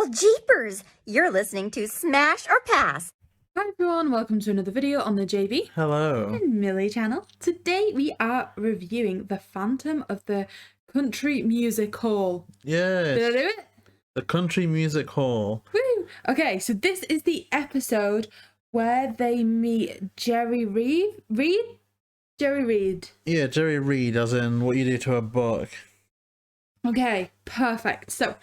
Well, jeepers! You're listening to Smash or Pass. Hi everyone, welcome to another video on the JayBee Hello. Milly channel. Today we are reviewing The Phantom of the Country Music Hall. Yes. Did I do it? The Country Music Hall. Woo! Okay, so this is the episode where they meet Jerry Reed? Jerry Reed. Yeah, Jerry Reed, as in What You Do to a Book. Okay, perfect. So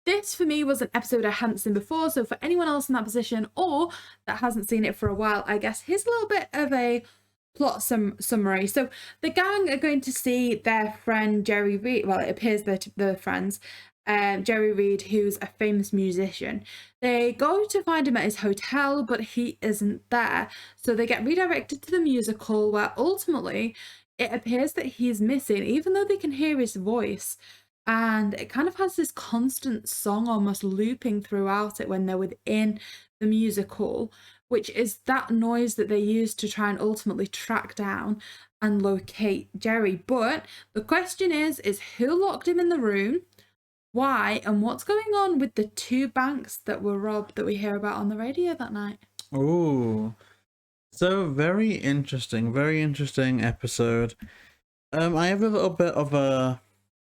this for me was an episode I hadn't seen before, so for anyone else in that position or that hasn't seen it for a while, I guess here's a little bit of a plot summary. So the gang are going to see their friend Jerry Reed. Well, it appears they're friends. Jerry Reed, who's a famous musician. They go to find him at his hotel, but he isn't there. So they get redirected to the music hall, where ultimately it appears that he's missing, even though they can hear his voice. And it kind of has this constant song almost looping throughout it when they're within the music hall, which is that noise that they use to try and ultimately track down and locate Jerry. But the question is who locked him in the room? Why? And what's going on with the two banks that were robbed that we hear about on the radio that night? Ooh. So very interesting episode. I have a little bit of a,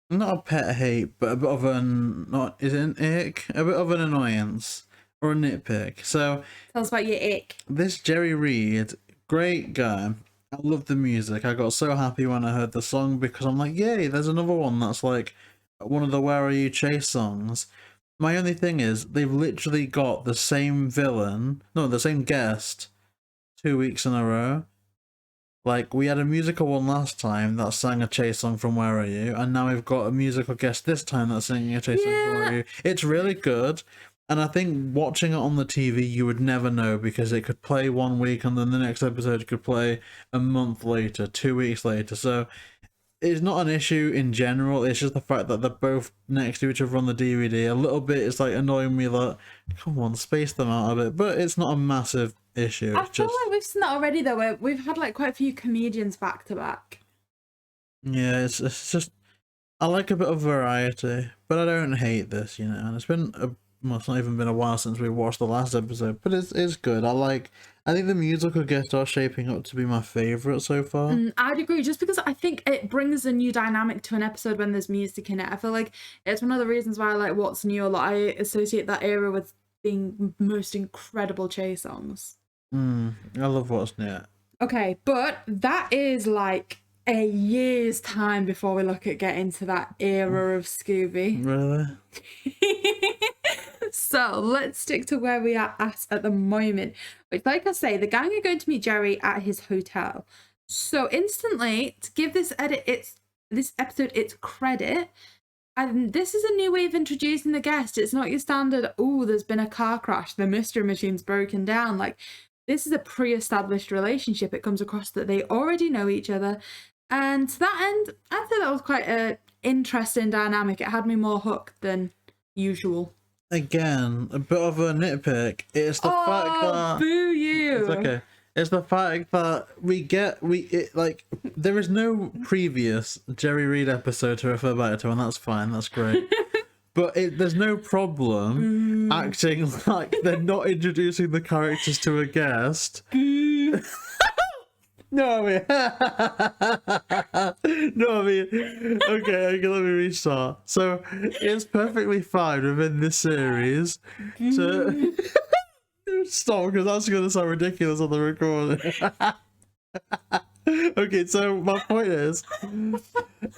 not a pet hate, but a bit of an, not, is it an ick? A bit of an annoyance or a nitpick. So Tell us about your ick. this Jerry Reed, great guy. I love the music. I got so happy when I heard the song because I'm like, yay, there's another one that's like one of the Where Are You Chase songs. My only thing is they've literally got the same the same guest 2 weeks in a row. Like, we had a musical one last time that sang a chase song from Where Are You, and now we've got a musical guest this time that's singing a chase song from Where Are You. It's really good, and I think watching it on the TV you would never know, because it could play 1 week and then the next episode could play a month later, 2 weeks later. So it's not an issue in general, it's just the fact that they're both next to each other on the DVD. A little bit it's like annoying me, like, come on, space them out a bit, but it's not a massive issue. I feel like we've seen that already though, where we've had like quite a few comedians back to back. Yeah, it's just, I like a bit of variety, but I don't hate this, you know, and it's been well, it's not even been a while since we watched the last episode, but it's good. I think the musical guests are shaping up to be my favourite so far. I'd agree, just because I think it brings a new dynamic to an episode when there's music in it. I feel like it's one of the reasons why I like What's New a lot. I associate that era with being most incredible chase songs. I love What's New. Okay, but that is like a year's time before we look at getting to that era of Scooby. Really? So let's stick to where we are at the moment. Which, like I say, the gang are going to meet Jerry at his hotel. So instantly, to give this episode its credit, and this is a new way of introducing the guest. It's not your standard, oh, there's been a car crash, the mystery machine's broken down. Like, this is a pre-established relationship. It comes across that they already know each other. And to that end, I thought that was quite an interesting dynamic. It had me more hooked than usual. Again, a bit of a nitpick. It's the fact that... boo you! It's okay. It's the fact that there is no previous Jerry Reed episode to refer back to, and that's fine, that's great. But there's no problem acting like they're not introducing the characters to a guest. No, I mean, okay, let me restart. So, it's perfectly fine within this series to... Stop, because that's going to sound ridiculous on the recording. Okay, so my point is,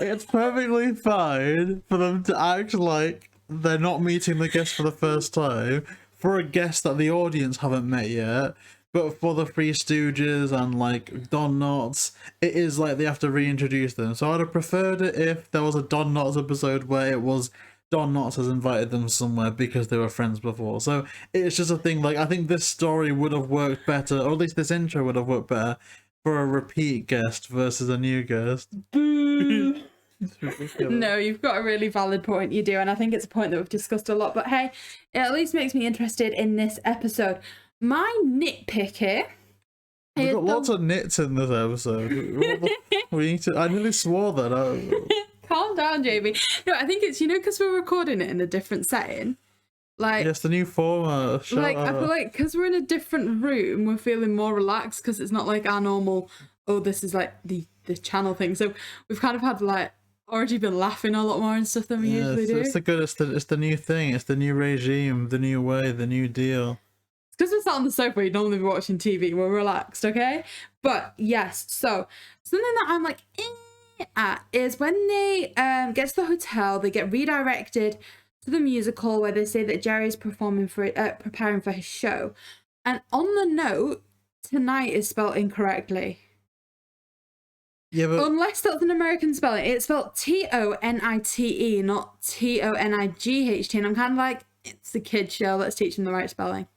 it's perfectly fine for them to act like they're not meeting the guest for the first time, for a guest that the audience haven't met yet. But for the Three Stooges and like Don Knotts, it is like they have to reintroduce them. So I'd have preferred it if there was a Don Knotts episode where it was Don Knotts has invited them somewhere because they were friends before. So it's just a thing, like, I think this story would have worked better, or at least this intro would have worked better for a repeat guest versus a new guest. It's ridiculous. No, you've got a really valid point, you do, and I think it's a point that we've discussed a lot, but hey, it at least makes me interested in this episode. My nitpick here We've got lots of nits in this episode. We need to. I nearly swore that out. Calm down, JayBee. No, I think it's, because we're recording it in a different setting. Like, Yes, the new format. like I feel like because we're in a different room, we're feeling more relaxed because it's not like our normal. Oh, this is like the channel thing. So we've kind of had like already been laughing a lot more and stuff than we usually do. It's the good. It's the new thing. It's the new regime, the new way, the new deal. Because we're sat on the sofa, you'd normally be watching TV. We're relaxed, okay? But yes, so something that I'm like at is when they get to the hotel, they get redirected to the musical where they say that Jerry's performing for preparing for his show, and on the note, tonight is spelled incorrectly. Yeah, but Unless that's an American spelling, it's spelled Tonite, not Tonight. And I'm kind of like, it's a kid show. Let's teach them the right spelling.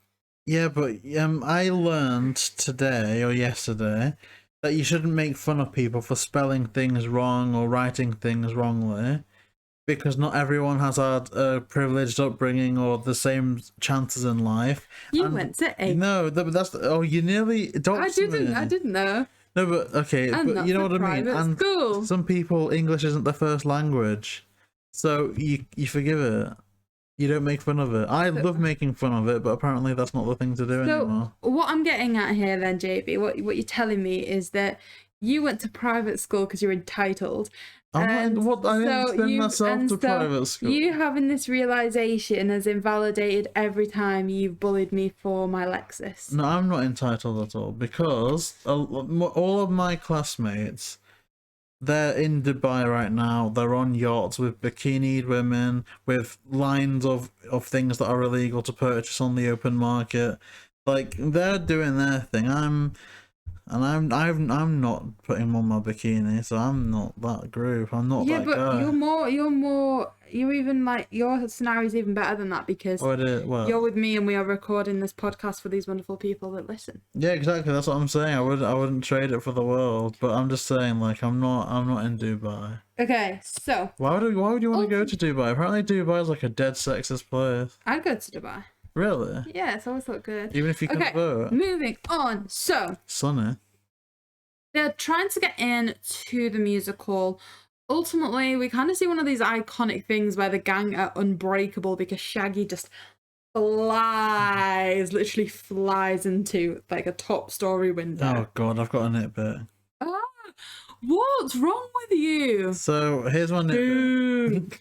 yeah, but I learned today or yesterday that you shouldn't make fun of people for spelling things wrong or writing things wrongly, because not everyone has had a privileged upbringing or the same chances in life. You went to A. No, but that's you nearly I didn't know. No, but okay, And but you know what I mean. And school. some people, English isn't their first language, so you forgive it. You don't make fun of it. I love making fun of it, but apparently that's not the thing to do anymore. What I'm getting at here then, JayBee, what you're telling me is that you went to private school because you're entitled. I didn't send myself to private school. You having this realization has invalidated every time you've bullied me for my Lexus. No, I'm not entitled at all, because all of my classmates, they're in Dubai right now. They're on yachts with bikinied women, with lines of things that are illegal to purchase on the open market. Like, they're doing their thing. I'm not putting on my bikini, so I'm not that group. I'm not that guy. Yeah, but you're even like, your scenario's even better than that, because you're with me and we are recording this podcast for these wonderful people that listen. Yeah, exactly. That's what I'm saying. I wouldn't trade it for the world. But I'm just saying, like, I'm not in Dubai. Okay, so why would you want to go to Dubai? Apparently, Dubai is like a dead sexist place. I'd go to Dubai. Really? Yeah, it's always looked good. Even if you can vote. Moving on. So Sunny. they're trying to get in to the musical. Ultimately, we kind of see one of these iconic things where the gang are unbreakable because Shaggy just literally flies into like a top story window. Oh god, I've got a nitpick. Ah, what's wrong with you? So here's my nitpick.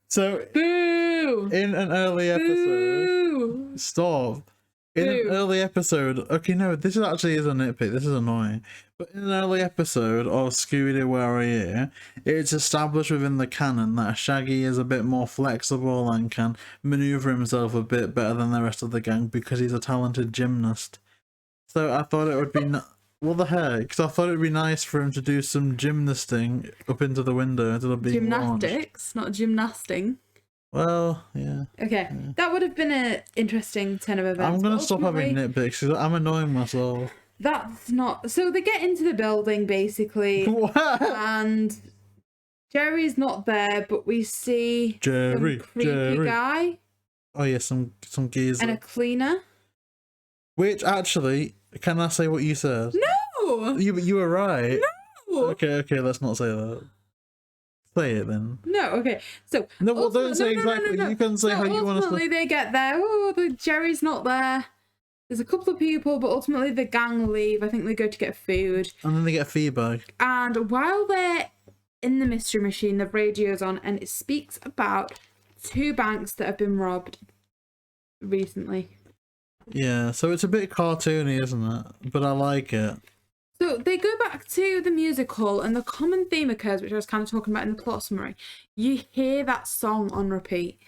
So Boo! in an early episode, Boo! stop. In an early episode, okay, no, this actually is a nitpick. This is annoying. But in an early episode of Scooby-Doo, Where Are You? It's established within the canon that Shaggy is a bit more flexible and can maneuver himself a bit better than the rest of the gang because he's a talented gymnast. So I thought it would be what the heck? Because I thought it would be nice for him to do some gymnasting up into the window instead of being gymnastics, not gymnasting. Well, yeah. Okay, yeah. That would have been an interesting turn of events. I'm going to stop having nitpicks because I'm annoying myself. That's not... So they get into the building, basically. What? And Jerry's not there, but we see some creepy guy. Oh, yeah, some geezer. And a cleaner. Which, actually, can I say what you said? No! You were right. No! Okay, let's not say that. Say it then. No, okay. So no, well, don't say exactly. You can say how you want to. Ultimately, they get there. Oh, Jerry's not there. There's a couple of people, but ultimately the gang leave. I think they go to get food, and then they get a feedback. And while they're in the mystery machine, the radio's on, and it speaks about 2 banks that have been robbed recently. Yeah, so it's a bit cartoony, isn't it? But I like it. So they go back to the musical and the common theme occurs, which I was kind of talking about in the plot summary. You hear that song on repeat.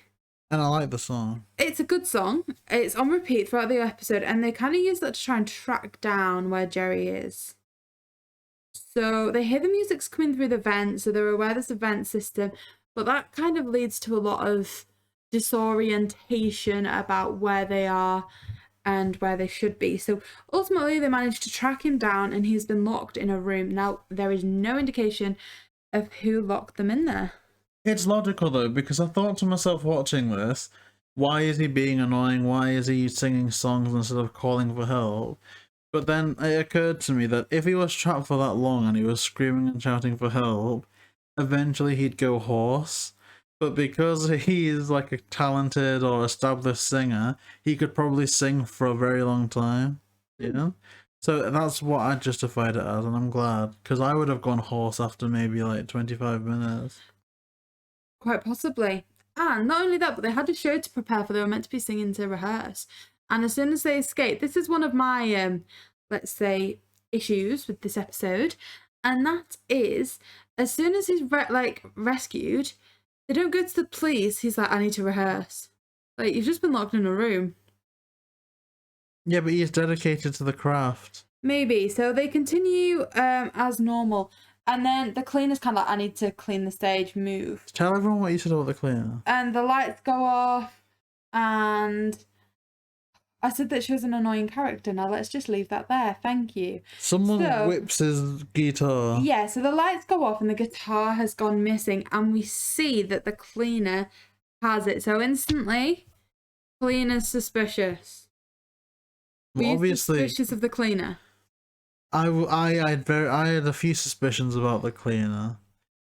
And I like the song. It's a good song. It's on repeat throughout the episode, and they kind of use that to try and track down where Jerry is. So they hear the music's coming through the vent, so they're aware there's a vent system, but that kind of leads to a lot of disorientation about where they are and where they should be. So ultimately they managed to track him down, and he's been locked in a room. Now there is no indication of who locked them in there. It's logical though, because I thought to myself watching this, why is he being annoying? Why is he singing songs instead of calling for help? But then it occurred to me that if he was trapped for that long and he was screaming and shouting for help, eventually he'd go hoarse. But because he is like a talented or established singer, he could probably sing for a very long time. You know? So that's what I justified it as, and I'm glad. Because I would have gone hoarse after maybe like 25 minutes. Quite possibly. And not only that, but they had a show to prepare for. They were meant to be singing to rehearse. And as soon as they escaped, this is one of my, let's say, issues with this episode. And that is, as soon as he's rescued, they don't go to the police. He's like, I need to rehearse. Like, you've just been locked in a room. Yeah, but he's dedicated to the craft. Maybe. So they continue as normal. And then the cleaner's kind of like, I need to clean the stage, move. Tell everyone what you said about the cleaner. And the lights go off. And I said that she was an annoying character. Now let's just leave that there. Thank you. Someone whips his guitar. Yeah, so the lights go off and the guitar has gone missing. And we see that the cleaner has it. So instantly, cleaner's suspicious. Well, obviously, suspicious of the cleaner. I had a few suspicions about the cleaner,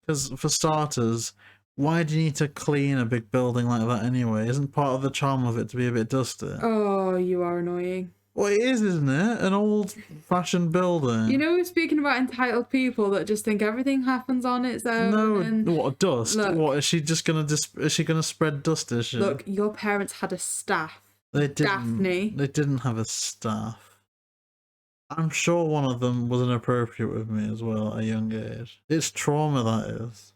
because for starters, why do you need to clean a big building like that anyway? Isn't part of the charm of it to be a bit dusty? Oh, you are annoying. Well, it is, isn't it? An old-fashioned building. You know, we're speaking about entitled people that just think everything happens on its own. No, and... what, dust? Look, what is she just gonna is she gonna spread dust? Is she? Look, your parents had a staff. They didn't. Daphne. They didn't have a staff. I'm sure one of them was inappropriate with me as well at a young age. It's trauma, that is.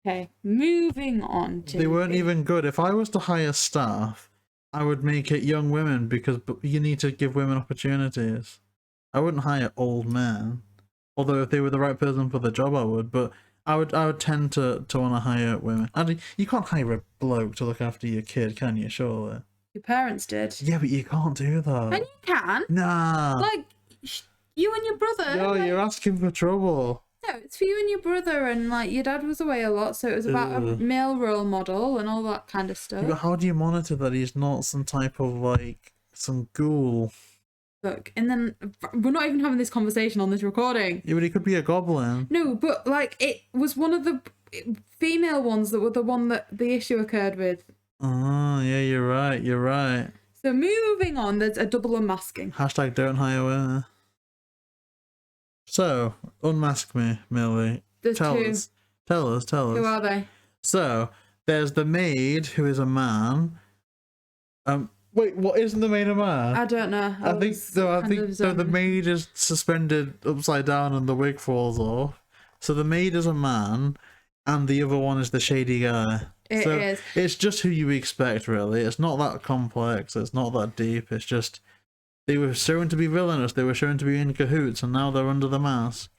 Okay, moving on. They weren't even good. If I was to hire staff, I would make it young women because you need to give women opportunities. I wouldn't hire old men. Although if they were the right person for the job, I would. But I would tend to want to hire women. And you can't hire a bloke to look after your kid, can you? Surely. Your parents did. Yeah, but you can't do that. And you can. Nah. Like, you and your brother. No, like, you're asking for trouble. No, it's for you and your brother, and like your dad was away a lot, so it was about a male role model and all that kind of stuff. But how do you monitor that he's not some type of like some ghoul? Look, and then we're not even having this conversation on this recording. Yeah, but he could be a goblin. No, but like it was one of the female ones that were the one that the issue occurred with. Oh, yeah, you're right. You're right. So moving on, there's a double unmasking. Hashtag don't hire women. So, unmask me, Milly. There's Tell two. us. Tell us. Who are they? So, there's the maid, who is a man. Wait, what, isn't the maid a man? I don't know. I think so. The maid is suspended upside down and the wig falls off. So the maid is a man, and the other one is the shady guy. It is. It's just who you expect, really. It's not that complex. It's not that deep. It's just they were shown to be villainous. They were shown to be in cahoots, and now they're under the mask.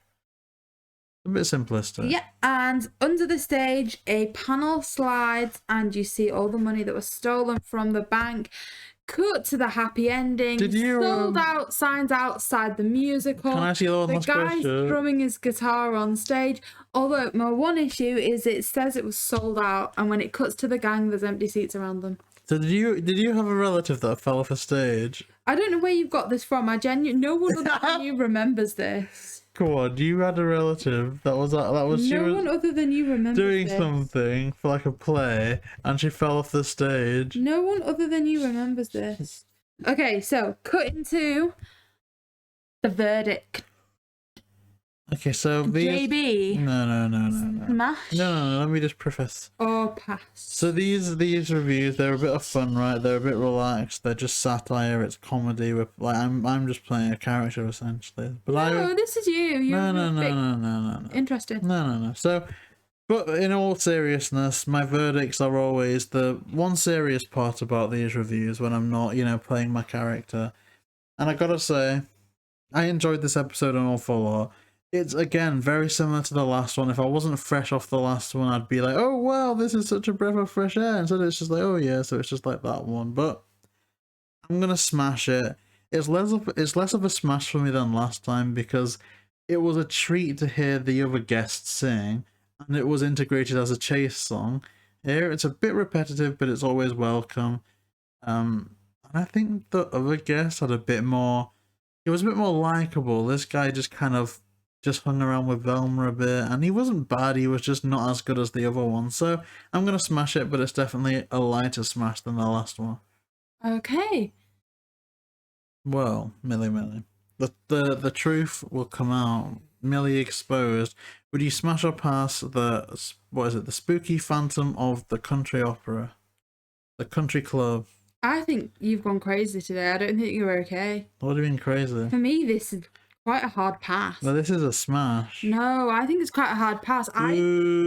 A bit simplistic. Yeah, and under the stage, a panel slides, and you see all the money that was stolen from the bank. Cut to the happy ending. Did you sold out signs outside the musical? Can I ask you one last The guy's question? strumming his guitar on stage. Although my one issue is it says it was sold out, and when it cuts to the gang, there's empty seats around them. So did you have a relative that fell off a stage? I don't know where you've got this from. No one other than you remembers this. Come on, you had a relative that was she No was one other than you remembers doing this. something for like a play, and she fell off the stage. No one other than you remembers this. Okay, so cut into the verdict. Okay, so these... JayBee. No. Smash. No, let me just preface. Or pass. So these reviews, they're a bit of fun, right? They're a bit relaxed. They're just satire. It's comedy. With like I'm just playing a character essentially. But No, this is you. You're no. interested. No. So, but in all seriousness, my verdicts are always the one serious part about these reviews when I'm not, playing my character. And I gotta say, I enjoyed this episode an awful lot. It's, again, very similar to the last one. If I wasn't fresh off the last one, I'd be like, oh, wow, this is such a breath of fresh air. Instead, it's just like, oh, yeah, so it's just like that one. But I'm going to smash it. It's less of a smash for me than last time because it was a treat to hear the other guests sing, and it was integrated as a chase song. Here, it's a bit repetitive, but it's always welcome. And I think the other guest had a bit more... It was a bit more likable. This guy just kind of just hung around with Velma a bit, and he wasn't bad, he was just not as good as the other one. So I'm going to smash it, but it's definitely a lighter smash than the last one. Okay. Well, Milly. The truth will come out. Milly exposed. Would you smash or pass the spooky phantom of the country opera? The country club. I think you've gone crazy today. I don't think you're okay. What do you mean crazy? For me, this is quite a hard pass. No, this is a smash. No, I think it's quite a hard pass. I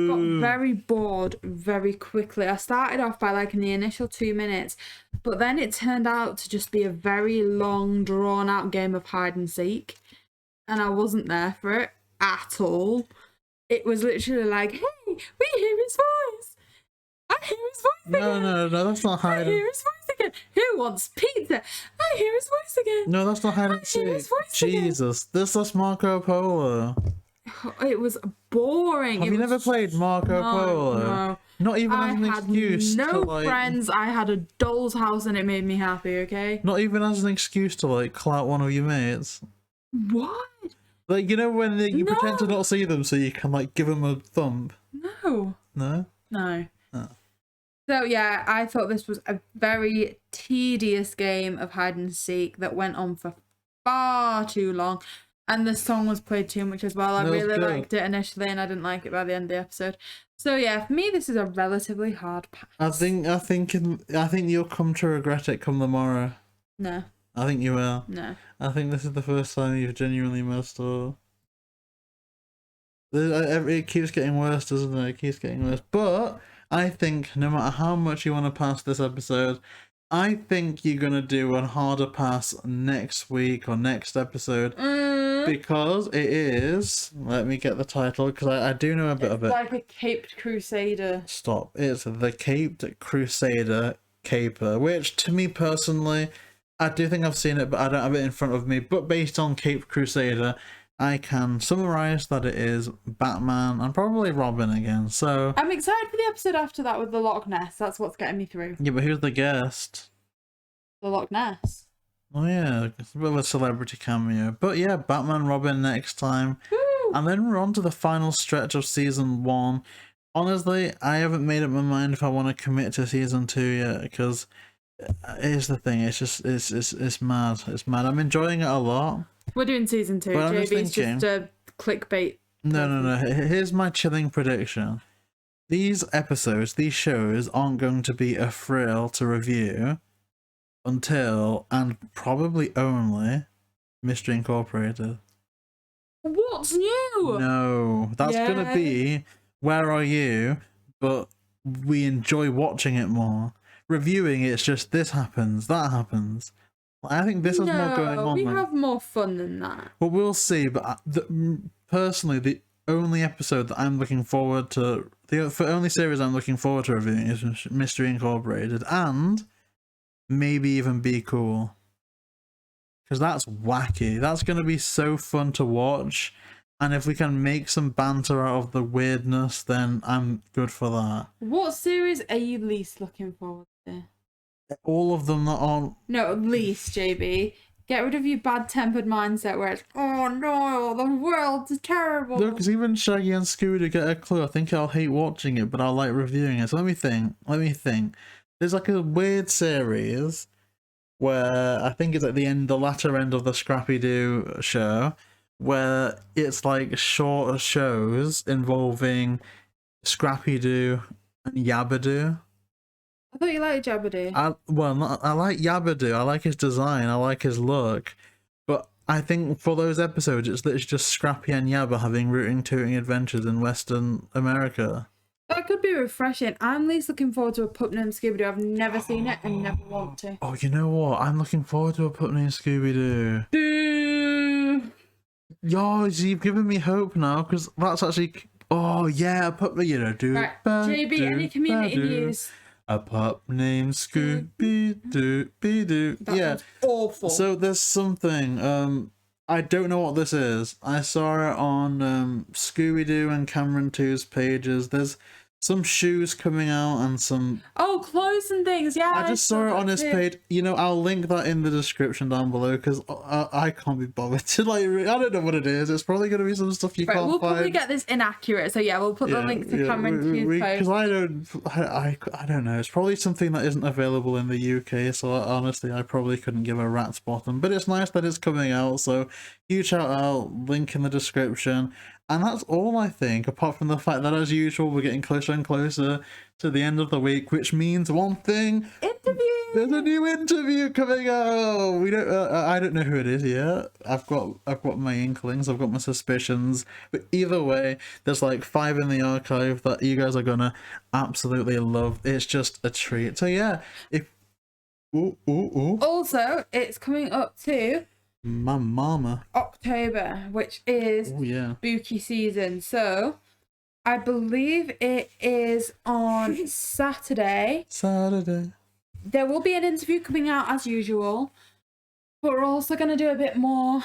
got very bored very quickly. I started off by liking the initial 2 minutes, but then it turned out to just be a very long, drawn-out game of hide and seek, and I wasn't there for it at all. It was literally like, hey, we hear his voice. I hear his voice again. No, that's not hide. I hear his voice again. Who wants pizza? I hear his voice again. No, that's not hide and seek. Jesus, this is Marco Polo. It was boring. Have you never played Marco Polo? No. Not even as an excuse no to like. friends. I had a doll's house and it made me happy. Okay. Not even as an excuse to like clout one of your mates. What? Like, you know when you pretend to not see them so you can like give them a thump. No. No. No. Oh. So yeah, I thought this was a very tedious game of hide and seek that went on for far too long, and the song was played too much as well. I really liked it initially, and I didn't like it by the end of the episode. So yeah, for me, this is a relatively hard pass. I think you'll come to regret it come tomorrow. No. I think you will. No. I think this is the first time you've genuinely messed up. It keeps getting worse, doesn't it? It keeps getting worse. But I think no matter how much you want to pass this episode, I think you're going to do a harder pass next week or next episode. Because it is... Let me get the title, because I do know a bit of it. It's like a Caped Crusader. Stop. It's the Caped Crusader Caper, which to me personally... I do think I've seen it, but I don't have it in front of me. But based on Caped Crusader, I can summarise that it is Batman and probably Robin again. So I'm excited for the episode after that with the Loch Ness. That's what's getting me through. yeah, but who's the guest? The Loch Ness. Oh yeah, it's a bit of a celebrity cameo. But yeah, Batman, Robin next time. Woo! And then we're on to the final stretch of season 1. Honestly, I haven't made up my mind if I want to commit to season 2 yet, because... Here's the thing, it's mad. It's mad. I'm enjoying it a lot. We're doing season 2. JayBee's just a clickbait. No. Here's my chilling prediction. These episodes, these shows aren't going to be a thrill to review until, and probably only, Mystery Incorporated. What's new? No, that's gonna be Where Are You? But we enjoy watching it more. Reviewing it's just this happens, that happens. I think this is more going on. We have more fun than that. Well, we'll see. But personally, the only episode that I'm looking forward to, the only series I'm looking forward to reviewing is Mystery Incorporated, and maybe even Be Cool, because that's wacky. That's going to be so fun to watch. And if we can make some banter out of the weirdness, then I'm good for that. What series are you least looking forward to? All of them that aren't... No, least, JayBee. Get rid of your bad-tempered mindset where it's, oh no, the world's terrible. No, because even Shaggy and Scooby get a clue. I think I'll hate watching it, but I'll like reviewing it. So let me think. There's like a weird series where I think it's at the latter end of the Scrappy-Doo show, where it's like shorter shows involving Scrappy-Doo and Yabba-Doo. I thought you liked Jabba-Doo. I like Yabba-Doo. I like his design. I like his look. But I think for those episodes, it's literally just Scrappy and Yabba having rooting-tooting adventures in Western America. That could be refreshing. I'm least looking forward to a pup named Scooby-Doo. I've never seen it and never want to. Oh, you know what? I'm looking forward to a pup named Scooby-Doo. Yo, you've given me hope now, because that's actually... Oh, yeah, a pup, you know, do... Right, JayBee, any community news? A pup named Scooby-Doo. That Yeah. sounds awful. So there's something, I don't know what this is. I saw it on Scooby-Doo and Cameron 2's pages. There's some shoes coming out and some. Oh, clothes and things. Yeah, I just saw it on his too. page. You know, I'll link that in the description down below because I can't be bothered to like. I don't know what it is. It's probably gonna be some stuff you Right, can't we'll find. probably get this inaccurate. So yeah, we'll put the link to Cameron to his post. Because I don't know. It's probably something that isn't available in the UK. So honestly, I probably couldn't give a rat's bottom. But it's nice that it's coming out. So huge shout out. Link in the description. And that's all, I think, apart from the fact that, as usual, we're getting closer and closer to the end of the week, which means one thing. Interview! There's a new interview coming out. We don't. I don't know who it is yet. I've got my inklings. I've got my suspicions. But either way, there's like 5 in the archive that you guys are gonna absolutely love. It's just a treat. So yeah, if Also, it's coming up to my mama. October, which is spooky season. So I believe it is on Saturday. There will be an interview coming out as usual, but we're also going to do a bit more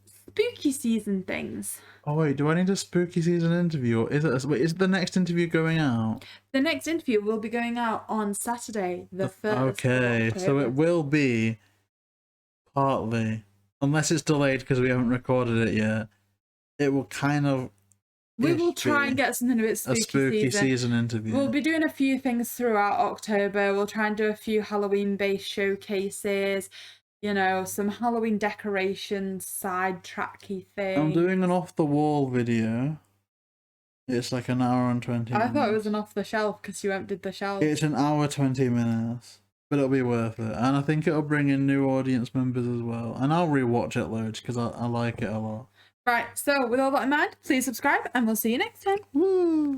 spooky season things. Oh wait, do I need a spooky season interview, or is the next interview going out? The next interview will be going out on Saturday, the 1st. Okay, so it will be partly, unless it's delayed because we haven't recorded it yet. It will kind of. We will try and get something a bit spooky. A spooky season interview. We'll be doing a few things throughout October. We'll try and do a few Halloween-based showcases. You know, some Halloween decorations, sidetracky things. I'm doing an off-the-wall video. It's like an hour and 20 minutes. I thought it was an off-the-shelf because you emptied the shelf. It's an hour 20 minutes. But it'll be worth it. And I think it'll bring in new audience members as well. And I'll rewatch it loads because I like it a lot. Right, so with all that in mind, please subscribe and we'll see you next time. Woo!